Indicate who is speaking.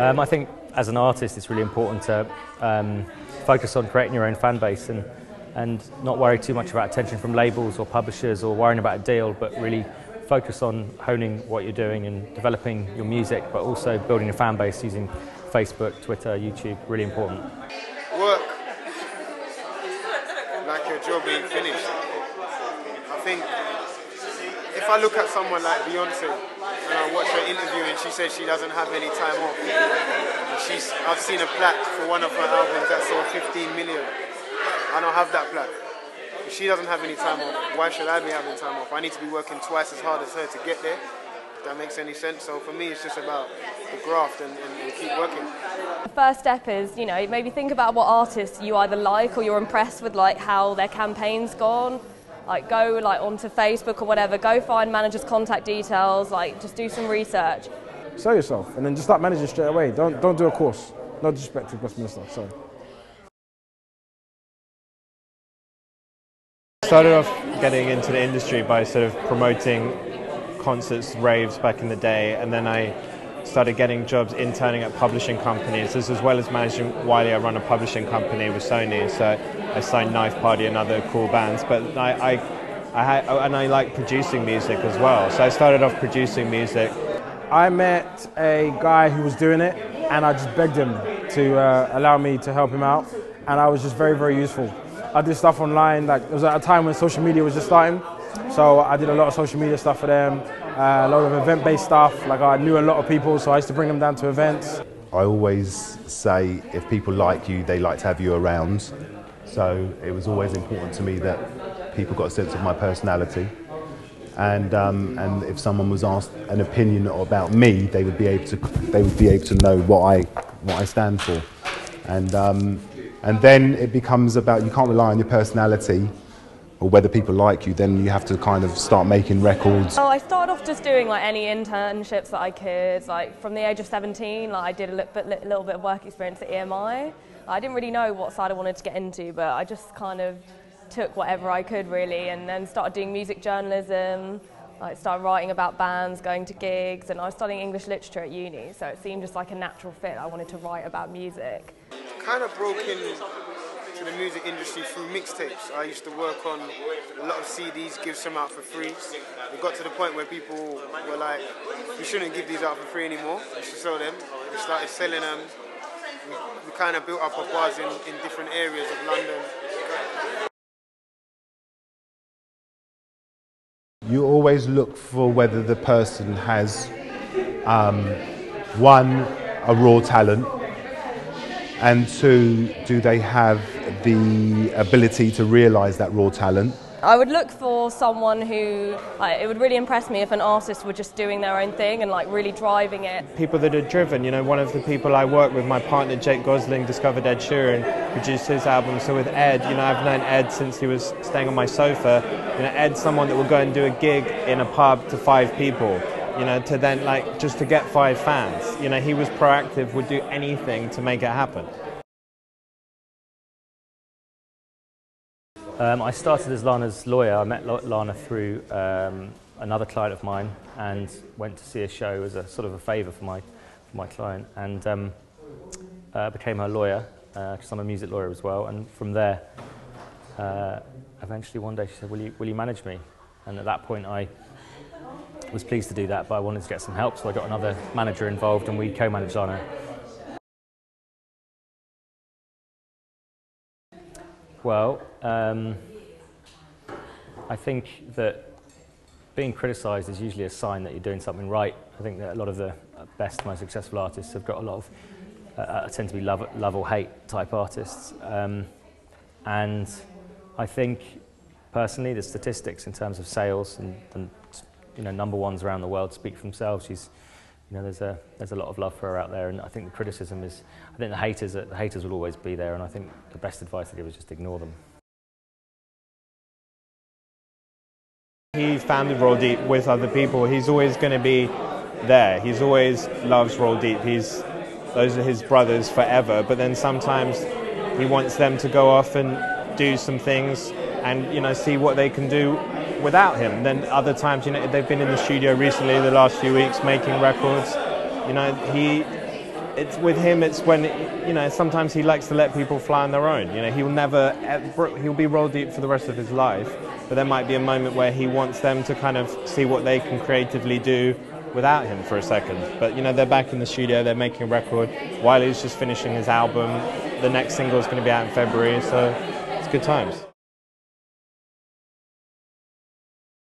Speaker 1: I think as an artist it's really important to focus on creating your own fan base and not worry too much about attention from labels or publishers or worrying about a deal, but really focus on honing what you're doing and developing your music, but also building a fan base using Facebook, Twitter, YouTube, really important.
Speaker 2: Work like your job ain't finished. I think if I look at someone like Beyonce and I watch her interview and she says she doesn't have any time off, and I've seen a plaque for one of her albums that sold 15 million. I don't have that plaque. If she doesn't have any time off, why should I be having time off? I need to be working twice as hard as her to get there, if that makes any sense. So for me, it's just about the graft and keep working.
Speaker 3: The first step is, maybe think about what artists you either like or you're impressed with, like how their campaign's gone. Like go onto Facebook or whatever, go find managers' contact details, just do some research.
Speaker 4: Sell yourself and then just start managing straight away. Don't do a course. No disrespect to Westminster, sorry.
Speaker 5: I started off getting into the industry by sort of promoting concerts, raves back in the day, and then I started getting jobs interning at publishing companies. This as well as managing Wiley. I run a publishing company with Sony, so I signed Knife Party and other cool bands. But I like producing music as well. So I started off producing music.
Speaker 4: I met a guy who was doing it, and I just begged him to allow me to help him out, and I was just very, very useful. I did stuff online. It was at a time when social media was just starting, so I did a lot of social media stuff for them. A lot of event-based stuff. I knew a lot of people, so I used to bring them down to events.
Speaker 6: I always say if people like you, they like to have you around. So it was always important to me that people got a sense of my personality. And if someone was asked an opinion about me, they would be able to know what I stand for. And then it becomes about, you can't rely on your personality or whether people like you, then you have to kind of start making records.
Speaker 3: I started off just doing any internships that I could. From the age of 17, I did a little bit of work experience at EMI. I didn't really know what side I wanted to get into, but I just kind of took whatever I could really, and then started doing music journalism. I started writing about bands, going to gigs, and I was studying English literature at uni, so it seemed just like a natural fit. I wanted to write about music.
Speaker 2: Kind of broke into the music industry through mixtapes. I used to work on a lot of CDs, give some out for free. It got to the point where people were like, we shouldn't give these out for free anymore, we should sell them. We started selling them. We kind of built up our bars in different areas of London.
Speaker 6: You always look for whether the person has, one, a raw talent, and two, do they have the ability to realise that raw talent?
Speaker 3: I would look for someone who, it would really impress me if an artist were just doing their own thing and really driving it.
Speaker 5: People that are driven, one of the people I work with, my partner Jake Gosling, discovered Ed Sheeran, produced his album. So with Ed, I've known Ed since he was staying on my sofa. Ed's someone that will go and do a gig in a pub to 5 people, to then just to get 5 fans. He was proactive, would do anything to make it happen.
Speaker 1: I started as Lana's lawyer. I met Lana through another client of mine and went to see a show as a sort of a favour for my client, and became her lawyer, because I'm a music lawyer as well. And from there, eventually one day she said, will you manage me? And at that point I was pleased to do that, but I wanted to get some help, so I got another manager involved and we co-managed Lana. Well, I think that being criticised is usually a sign that you're doing something right. I think that a lot of the best, most successful artists have got a lot of, tend to be love or hate type artists. And I think, personally, the statistics in terms of sales and number ones around the world speak for themselves. There's a lot of love for her out there, and I think the criticism is, I think the haters will always be there, and I think the best advice to give is just ignore them.
Speaker 5: He founded Roll Deep with other people. He's always going to be there. He's always loves Roll Deep. Those are his brothers forever, but then sometimes he wants them to go off and do some things and see what they can do without him. Then other times, they've been in the studio recently, the last few weeks, making records. it's with him. It's when, you know, sometimes he likes to let people fly on their own. You know, he'll be roll deep for the rest of his life, but there might be a moment where he wants them to kind of see what they can creatively do without him for a second. But you know, they're back in the studio, they're making a record. Wiley's just finishing his album. The next single is going to be out in February, so it's good times.